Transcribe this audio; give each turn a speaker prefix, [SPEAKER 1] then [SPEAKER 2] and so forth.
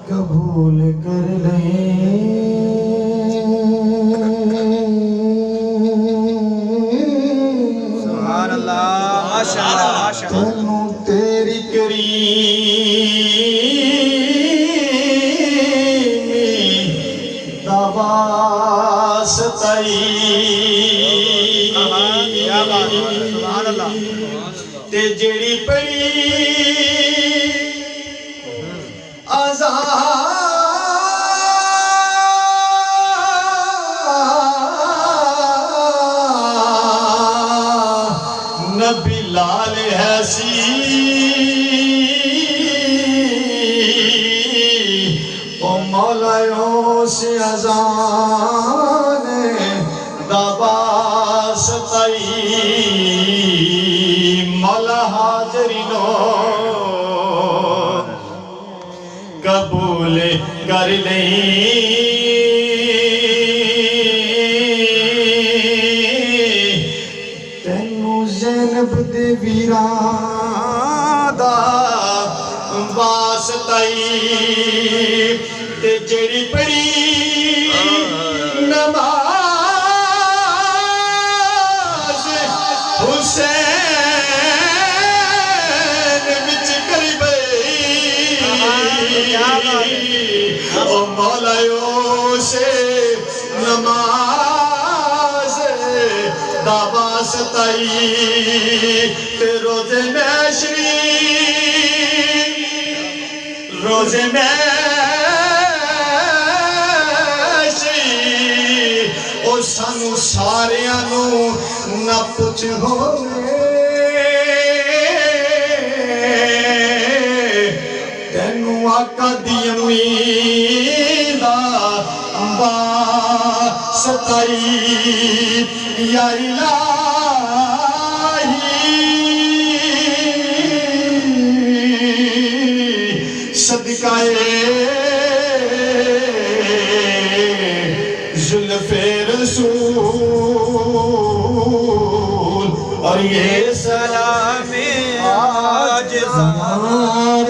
[SPEAKER 1] قبول کر لیں
[SPEAKER 2] سبحان اللہ ماشاءاللہ
[SPEAKER 1] تینوں تیری کریمی دا واسطہ
[SPEAKER 2] سبحان اللہ
[SPEAKER 1] تے جڑی پڑی نبی لال ہے سی او مولایوں سے اذان دباستائی مولا حاضرینو قبول کر لیں زینب دے ویران دا واسطائی تے جڑی پڑی نماز حسین وچ کری بئی او مولایوں سے نماز دا واسطائی تے روزے میشری او سانو ساریانوں نہ پوچھ ہوئے تینوں آقا دی امید واسطائی یا الہی صدقائے زلف رسول اور یہ سلام آج زمان